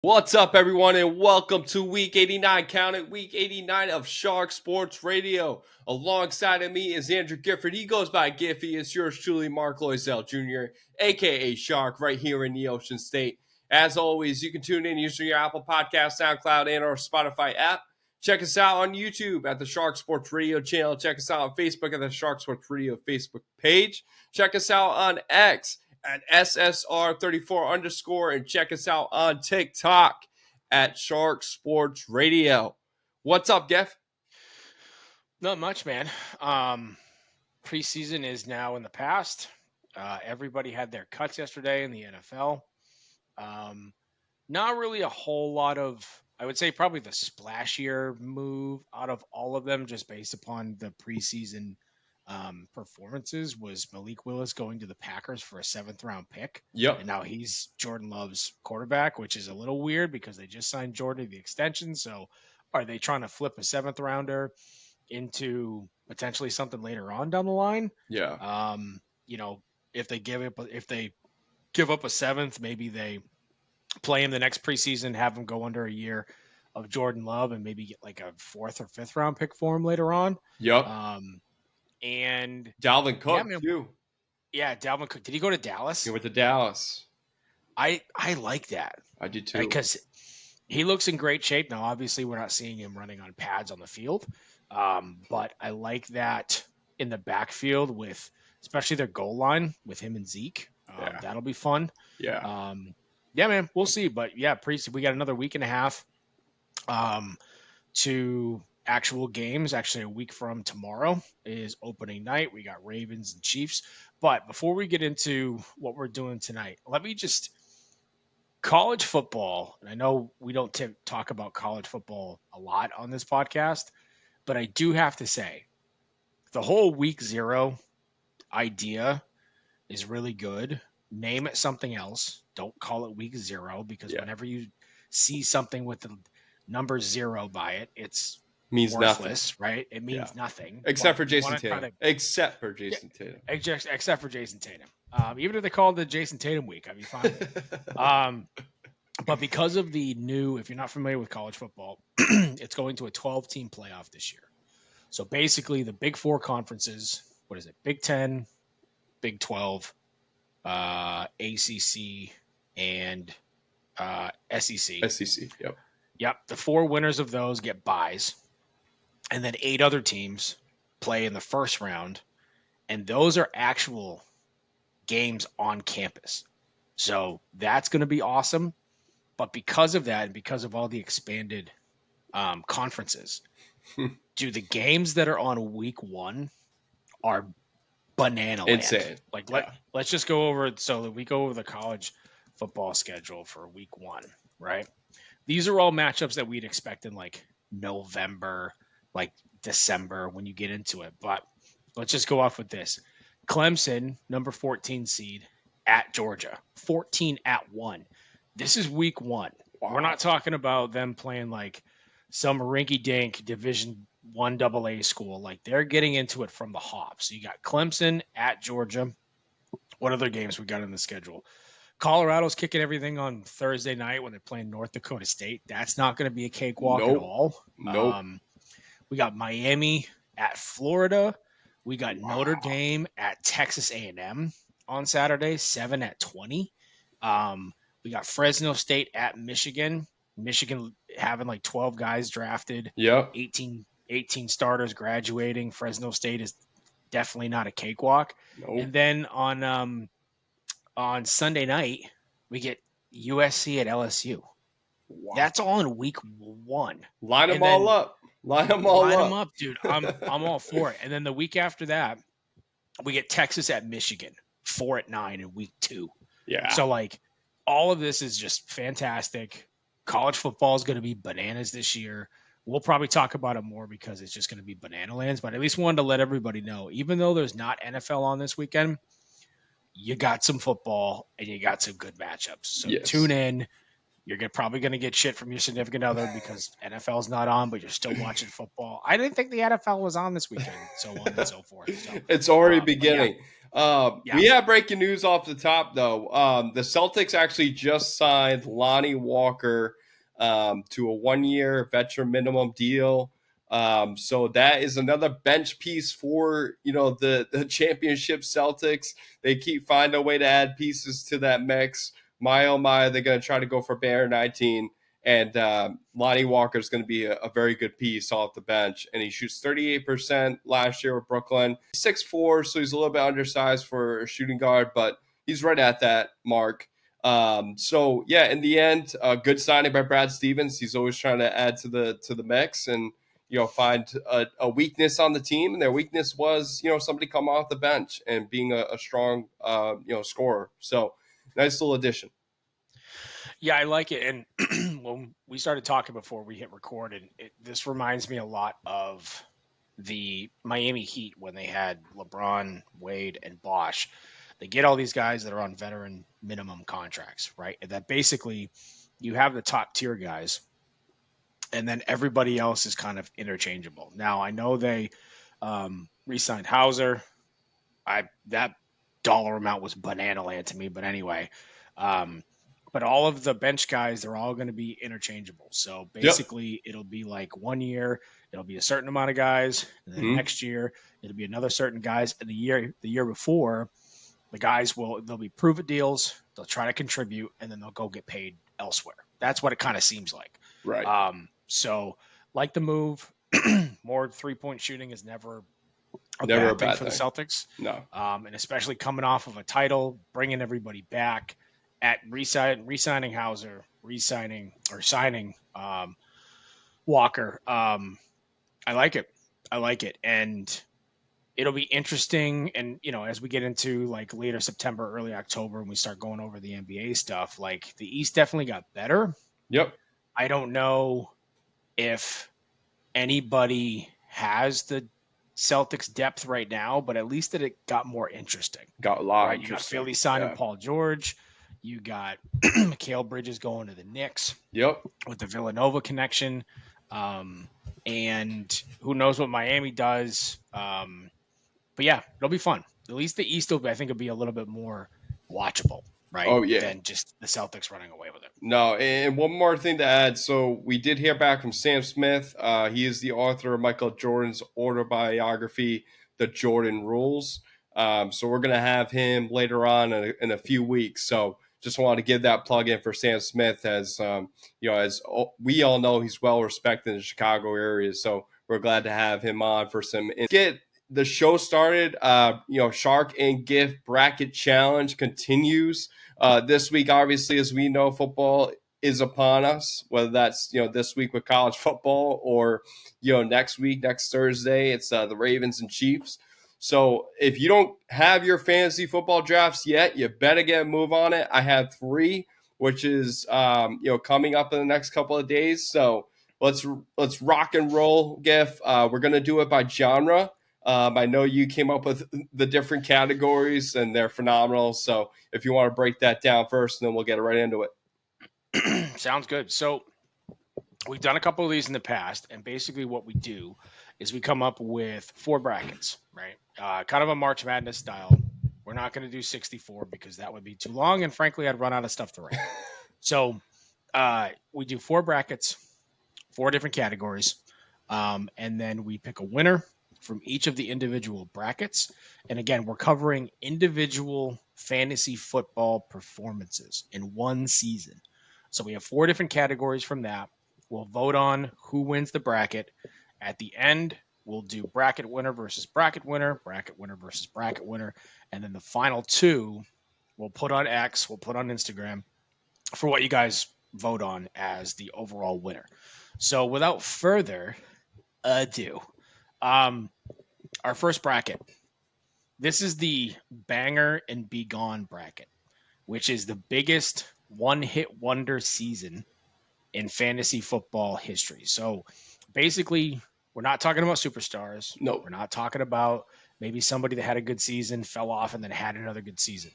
What's up, everyone, and welcome to Week 89. Count it, Week 89 of Shark Sports Radio. Alongside of me is Andrew Gifford. He goes by Giffy. It's yours truly, Mark Loisel Jr., a.k.a. Shark, right here in the Ocean State. As always, you can tune in using your Apple Podcast, SoundCloud, and our Spotify app. Check us out on YouTube at the Shark Sports Radio channel. Check us out on Facebook at the Shark Sports Radio Facebook page. Check us out on X at SSR34_, and check us out on TikTok at Shark Sports Radio. What's up, Geff? Not much, man. Preseason is now in the past. Everybody had their cuts yesterday in the NFL. Not really a whole lot of, I would say probably the splashier move out of all of them, just based upon the preseason performances, was Malik Willis going to the Packers for a 7th-round pick. Yep. And now he's Jordan Love's quarterback, which is a little weird because they just signed Jordan to the extension. So are they trying to flip a 7th-rounder into potentially something later on down the line? Yeah. If they give up a 7th, maybe they play him the next preseason, have him go under a year of Jordan Love, and maybe get like a 4th or 5th-round pick for him later on. Yep. And Dalvin Cook, too. Yeah, Dalvin Cook. Did he go to Dallas? He went to Dallas. I like that. I do, too. Because he looks in great shape. Now, obviously, we're not seeing him running on pads on the field. But I like that in the backfield with especially their goal line with him and Zeke. That'll be fun. Yeah. Yeah, man, we'll see. But yeah, we got another week and a half to actual games. Actually, a week from tomorrow is opening night. We got Ravens and Chiefs. But before we get into what we're doing tonight, let me just college football. And I know we don't talk about college football a lot on this podcast, but I do have to say the whole week 0 idea is really good. Name it something else. Don't call it week 0, because whenever you see something with the number 0 by it, it's means worthless, nothing, right? It means nothing. Except for Jason Tatum. Except for Jason Tatum. Even if they call it the Jason Tatum week, I'd be fine. But because of the new, if you're not familiar with college football, it's going to a 12-team playoff this year. So basically the Big 4 conferences, what is it? Big 10, Big 12, ACC, and SEC. SEC, yep. Yep, the 4 winners of those get byes. And then 8 other teams play in the first round. And those are actual games on campus. So that's going to be awesome. But because of that, and because of all the expanded conferences, do the games that are on week 1 are banana land. Insane. Let's just go over it. So that we go over the college football schedule for week 1, right? These are all matchups that we'd expect in like November, like December when you get into it. But let's just go off with this. Clemson, number 14 seed, at Georgia. 14-1. This is week 1. Wow. We're not talking about them playing like some rinky-dink Division I AA school. Like, they're getting into it from the hop. So you got Clemson at Georgia. What other games we got in the schedule? Colorado's kicking everything on Thursday night when they're playing North Dakota State. That's not going to be a cakewalk at all. Nope. We got Miami at Florida. We got Notre Dame at Texas A&M on Saturday, 7-20. We got Fresno State at Michigan. Michigan having like 12 guys drafted. Yep. 18 starters graduating. Fresno State is definitely not a cakewalk. Nope. And then on Sunday night, we get USC at LSU. Wow. That's all in week 1. Line them all up. Line them up, dude. I'm all for it. And then the week after that, we get Texas at Michigan, 4-9 in week 2. Yeah. So like all of this is just fantastic. College football is going to be bananas this year. We'll probably talk about it more because it's just going to be banana lands, but at least wanted to let everybody know, even though there's not NFL on this weekend, you got some football and you got some good matchups. So Tune in. You're probably going to get shit from your significant other because NFL's not on, but you're still watching football. I didn't think the NFL was on this weekend, so on and so forth. So, it's already beginning. Yeah. We have breaking news off the top, though. The Celtics actually just signed Lonnie Walker to a 1-year veteran minimum deal. So that is another bench piece for the championship Celtics. They keep finding a way to add pieces to that mix. My oh my, they're going to try to go for Banner 19. And Lonnie Walker is going to be a very good piece off the bench. And he shoots 38% last year with Brooklyn. He's 6'4", so he's a little bit undersized for a shooting guard, but he's right at that mark. So yeah, in the end, good signing by Brad Stevens. He's always trying to add to the mix and find a weakness on the team. And their weakness was somebody come off the bench and being a strong scorer. So nice little addition. Yeah, I like it. And when we started talking before we hit record, and this reminds me a lot of the Miami Heat when they had LeBron, Wade, and Bosh. They get all these guys that are on veteran minimum contracts, right? And that basically you have the top tier guys, and then everybody else is kind of interchangeable. Now, I know they re-signed Hauser. That dollar amount was banana land to me, but anyway. But all of the bench guys, they're all going to be interchangeable. So Yep. basically, it'll be like 1 year, it'll be a certain amount of guys, and then next year it'll be another certain guys, and the year before, the guys they'll be prove it deals, they'll try to contribute, and then they'll go get paid elsewhere. That's what it kind of seems like. Right. So like the move, more 3-point shooting is never a Never bad thing for the Celtics. No. And especially coming off of a title, bringing everybody back at re-signing Hauser, signing Walker. I like it. And it'll be interesting. And, as we get into like later September, early October, and we start going over the NBA stuff, like the East definitely got better. Yep. I don't know if anybody has the Celtics depth right now, but at least that it got more interesting. Got a lot. Right, you got Philly signing Paul George. You got Mikal Bridges going to the Knicks. Yep. With the Villanova connection, and who knows what Miami does. But yeah, it'll be fun. At least the East will, I think, will be a little bit more watchable, right? Oh yeah. Than just the Celtics running away with it. No, and one more thing to add. So we did hear back from Sam Smith. He is the author of Michael Jordan's autobiography, The Jordan Rules. So we're going to have him later on in a few weeks. So just wanted to give that plug in for Sam Smith, as as we all know, he's well respected in the Chicago area. So we're glad to have him on for some. Get the show started. Shark and Gift Bracket Challenge continues. This week, obviously, as we know, football is upon us, whether that's, this week with college football or, next week, next Thursday, it's the Ravens and Chiefs. So if you don't have your fantasy football drafts yet, you better get a move on it. I have 3, which is, coming up in the next couple of days. So let's rock and roll, Giff. We're going to do it by genre. I know you came up with the different categories, and they're phenomenal. So if you want to break that down first, and then we'll get right into it. Sounds good. So we've done a couple of these in the past, and basically what we do is we come up with 4 brackets, right? Kind of a March Madness style. We're not going to do 64 because that would be too long, and frankly, I'd run out of stuff to write. So we do 4 brackets, 4 different categories, and then we pick a winner from each of the individual brackets. And again, we're covering individual fantasy football performances in one season. So we have 4 different categories from that. We'll vote on who wins the bracket. At the end, we'll do bracket winner versus bracket winner, bracket winner versus bracket winner. And then the final 2 we'll put on X, we'll put on Instagram for what you guys vote on as the overall winner. So without further ado, our first bracket. This is the Banger and Be Gone bracket, which is the biggest one-hit wonder season in fantasy football history. So basically, we're not talking about superstars. No. We're not talking about maybe somebody that had a good season, fell off, and then had another good season.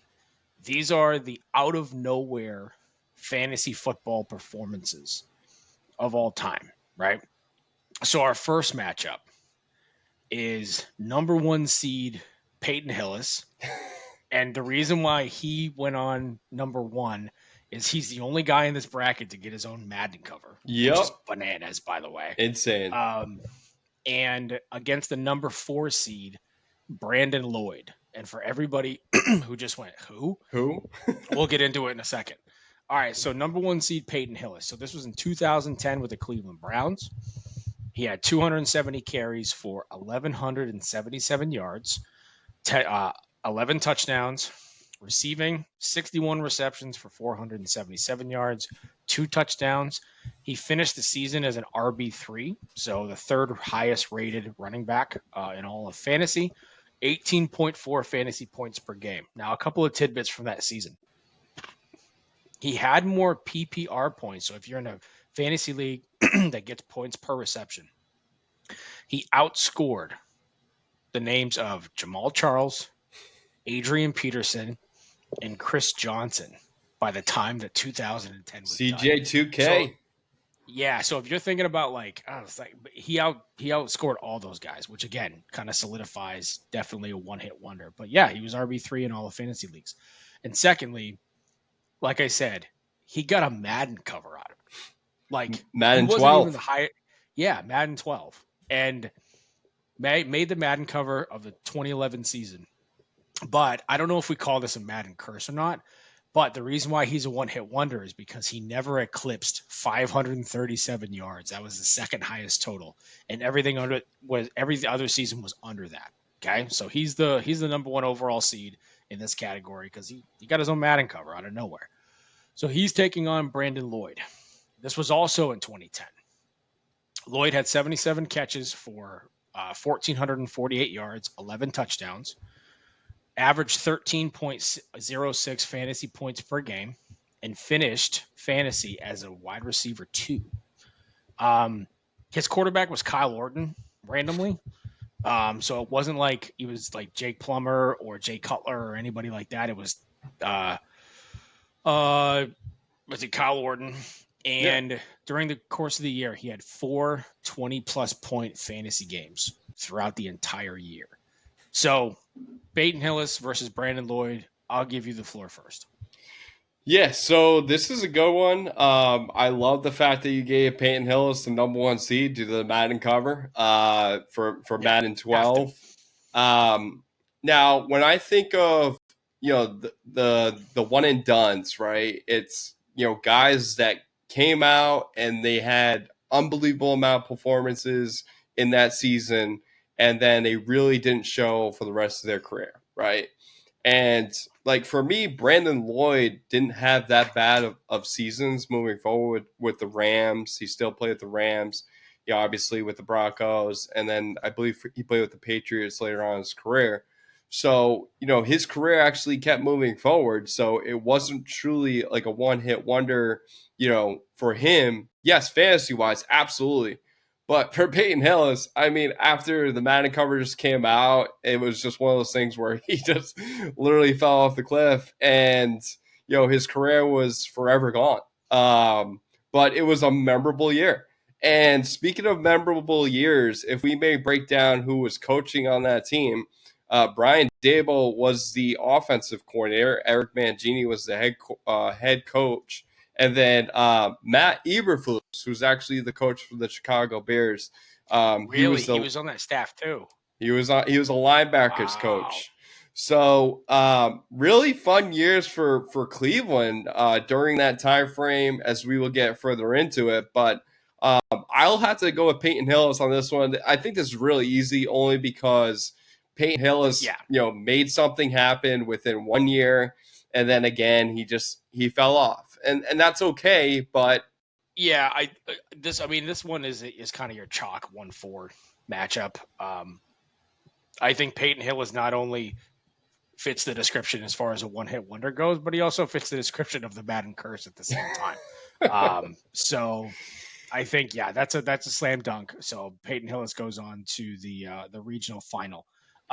These are the out-of-nowhere fantasy football performances of all time, right? So our first matchup is number 1 seed Peyton Hillis. And the reason why he went on number 1 is he's the only guy in this bracket to get his own Madden cover, which is Yep. bananas, by the way. Insane. And against the number 4 seed, Brandon Lloyd. And for everybody who just went, who? We'll get into it in a second. All right, so number 1 seed, Peyton Hillis. So this was in 2010 with the Cleveland Browns. He had 270 carries for 1,177 yards, 11 touchdowns, receiving 61 receptions for 477 yards, 2 touchdowns. He finished the season as an RB3, so the 3rd highest rated running back in all of fantasy, 18.4 fantasy points per game. Now, a couple of tidbits from that season. He had more PPR points, so if you're in a fantasy league that gets points per reception, he outscored the names of Jamal Charles, Adrian Peterson, and Chris Johnson by the time that 2010 was CJ2K. So if you're thinking about he outscored all those guys, which again kind of solidifies definitely a one-hit wonder. But yeah, he was RB3 in all the fantasy leagues. And secondly, like I said, he got a Madden cover out of it. Like Madden he wasn't 12. even the high. Yeah, Madden 12, and made the Madden cover of the 2011 season. But I don't know if we call this a Madden curse or not. But the reason why he's a one-hit wonder is because he never eclipsed 537 yards. That was the 2nd highest total, and every other season was under that. Okay, so he's the number 1 overall seed in this category because he got his own Madden cover out of nowhere. So he's taking on Brandon Lloyd. This was also in 2010. Lloyd had 77 catches for 1,448 yards, 11 touchdowns, averaged 13.06 fantasy points per game, and finished fantasy as a wide receiver 2. His quarterback was Kyle Orton, randomly. So it wasn't like he was like Jake Plummer or Jay Cutler or anybody like that. It was Kyle Orton. And during the course of the year, he had 4 20-plus point fantasy games throughout the entire year. So Peyton Hillis versus Brandon Lloyd. I'll give you the floor first. Yeah, so this is a good one. I love the fact that you gave Peyton Hillis the number 1 seed due to the Madden cover for Madden 12. Now, when I think of the one and dones, right? It's guys that came out and they had unbelievable amount of performances in that season, and then they really didn't show for the rest of their career, right? And like for me, Brandon Lloyd didn't have that bad of seasons moving forward with the Rams. He still played with the Rams, obviously with the Broncos, and then I believe he played with the Patriots later on in his career. So, his career actually kept moving forward. So it wasn't truly like a one-hit wonder, for him. Yes, fantasy-wise, absolutely. But for Peyton Hillis, I mean, after the Madden cover just came out, it was just one of those things where he just literally fell off the cliff, and his career was forever gone. But it was a memorable year. And speaking of memorable years, if we may break down who was coaching on that team, Brian Daboll was the offensive coordinator. Eric Mangini was the head coach. And then Matt Eberflus, who's actually the coach for the Chicago Bears. He was on that staff too. He was a linebackers coach. So really fun years for Cleveland during that time frame, as we will get further into it. But I'll have to go with Peyton Hillis on this one. I think this is really easy, only because Peyton Hillis, made something happen within 1 year. And then again, he fell off, and that's okay. But yeah, this one is kind of your chalk 1-4 matchup. I think Peyton Hillis not only fits the description as far as a one-hit wonder goes, but he also fits the description of the Madden curse at the same time. So I think that's a slam dunk. So Peyton Hillis goes on to the regional final.